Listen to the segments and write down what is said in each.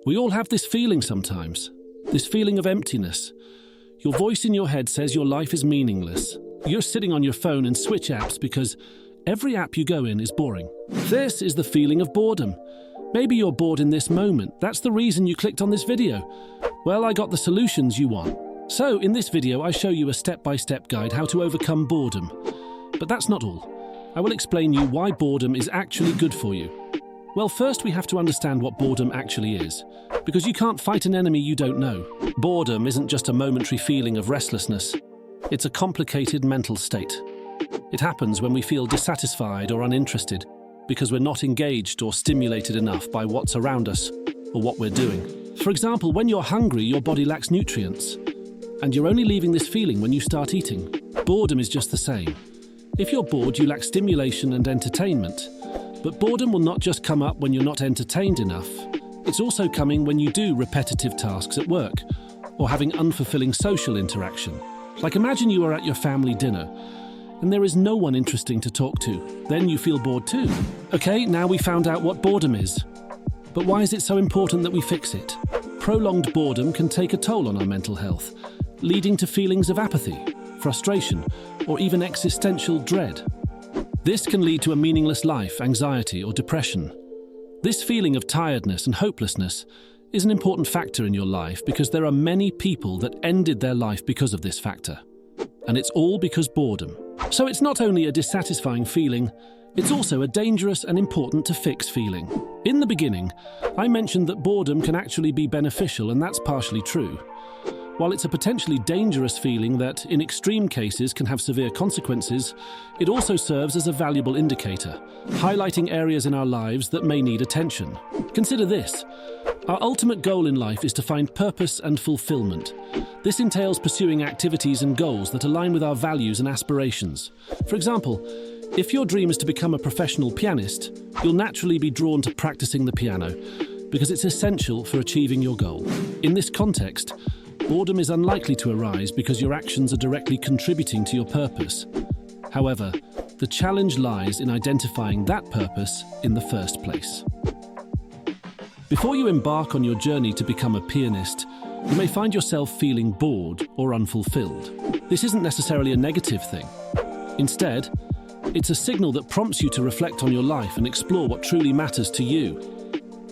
We all have this feeling sometimes, this feeling of emptiness. Your voice in your head says your life is meaningless. You're sitting on your phone and switch apps because every app you go in is boring. This is the feeling of boredom. Maybe you're bored in this moment. That's the reason you clicked on this video. Well, I got the solutions you want. So in this video, I show you a step-by-step guide how to overcome boredom. But that's not all. I will explain you why boredom is actually good for you. Well, first we have to understand what boredom actually is, because you can't fight an enemy you don't know. Boredom isn't just a momentary feeling of restlessness. It's a complicated mental state. It happens when we feel dissatisfied or uninterested because we're not engaged or stimulated enough by what's around us or what we're doing. For example, when you're hungry, your body lacks nutrients, and you're only leaving this feeling when you start eating. Boredom is just the same. If you're bored, you lack stimulation and entertainment. But boredom will not just come up when you're not entertained enough. It's also coming when you do repetitive tasks at work or having unfulfilling social interaction. Like imagine you are at your family dinner and there is no one interesting to talk to. Then you feel bored too. Okay, now we found out what boredom is. But why is it so important that we fix it? Prolonged boredom can take a toll on our mental health, leading to feelings of apathy, frustration, or even existential dread. This can lead to a meaningless life, anxiety, or depression. This feeling of tiredness and hopelessness is an important factor in your life because there are many people that ended their life because of this factor. And it's all because boredom. So it's not only a dissatisfying feeling, it's also a dangerous and important to fix feeling. In the beginning, I mentioned that boredom can actually be beneficial, and that's partially true. While it's a potentially dangerous feeling that, in extreme cases, can have severe consequences, it also serves as a valuable indicator, highlighting areas in our lives that may need attention. Consider this. Our ultimate goal in life is to find purpose and fulfillment. This entails pursuing activities and goals that align with our values and aspirations. For example, if your dream is to become a professional pianist, you'll naturally be drawn to practicing the piano because it's essential for achieving your goal. In this context, boredom is unlikely to arise because your actions are directly contributing to your purpose. However, the challenge lies in identifying that purpose in the first place. Before you embark on your journey to become a pianist, you may find yourself feeling bored or unfulfilled. This isn't necessarily a negative thing. Instead, it's a signal that prompts you to reflect on your life and explore what truly matters to you.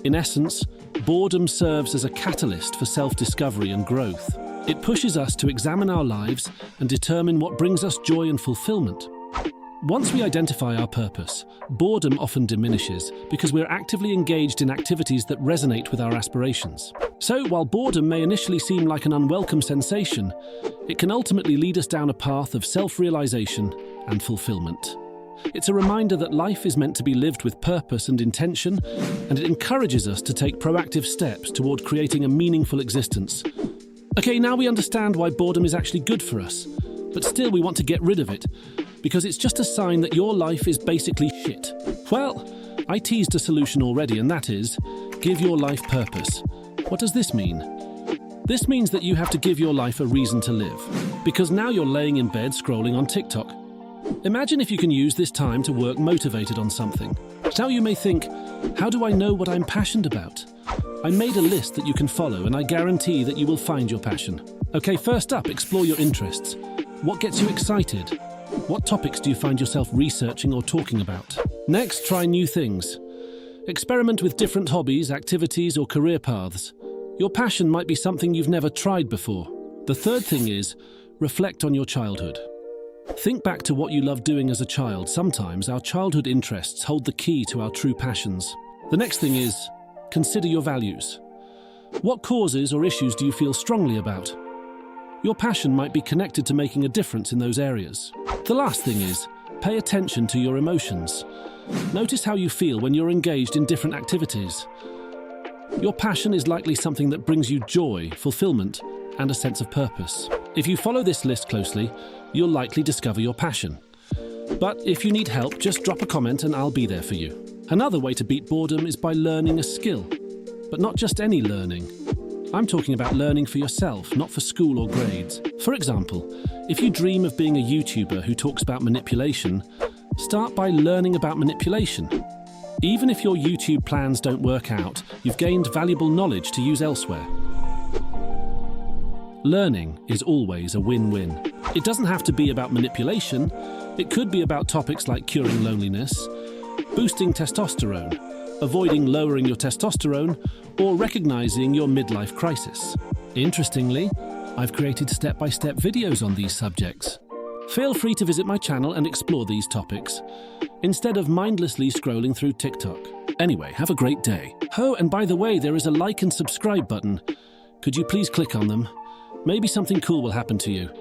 In essence, boredom serves as a catalyst for self-discovery and growth. It pushes us to examine our lives and determine what brings us joy and fulfillment. Once we identify our purpose, boredom often diminishes because we're actively engaged in activities that resonate with our aspirations. So, while boredom may initially seem like an unwelcome sensation, it can ultimately lead us down a path of self-realization and fulfillment. It's a reminder that life is meant to be lived with purpose and intention, and it encourages us to take proactive steps toward creating a meaningful existence. Okay, now we understand why boredom is actually good for us, but still we want to get rid of it, because it's just a sign that your life is basically shit. Well, I teased a solution already, and that is, give your life purpose. What does this mean? This means that you have to give your life a reason to live, because now you're laying in bed scrolling on TikTok. Imagine if you can use this time to work motivated on something. Now you may think, how do I know what I'm passionate about? I made a list that you can follow, and I guarantee that you will find your passion. Okay, first up, explore your interests. What gets you excited? What topics do you find yourself researching or talking about? Next, try new things. Experiment with different hobbies, activities, or career paths. Your passion might be something you've never tried before. The third thing is, reflect on your childhood. Think back to what you loved doing as a child. Sometimes our childhood interests hold the key to our true passions. The next thing is, consider your values. What causes or issues do you feel strongly about? Your passion might be connected to making a difference in those areas. The last thing is, pay attention to your emotions. Notice how you feel when you're engaged in different activities. Your passion is likely something that brings you joy, fulfillment, and a sense of purpose. If you follow this list closely, you'll likely discover your passion. But if you need help, just drop a comment and I'll be there for you. Another way to beat boredom is by learning a skill. But not just any learning. I'm talking about learning for yourself, not for school or grades. For example, if you dream of being a YouTuber who talks about manipulation, start by learning about manipulation. Even if your YouTube plans don't work out, you've gained valuable knowledge to use elsewhere. Learning is always a win-win. It doesn't have to be about manipulation. It could be about topics like curing loneliness, boosting testosterone, avoiding lowering your testosterone, or recognizing your midlife crisis. Interestingly, I've created step-by-step videos on these subjects. Feel free to visit my channel and explore these topics, instead of mindlessly scrolling through TikTok. Anyway, have a great day. Oh, and by the way, there is a like and subscribe button. Could you please click on them? Maybe something cool will happen to you.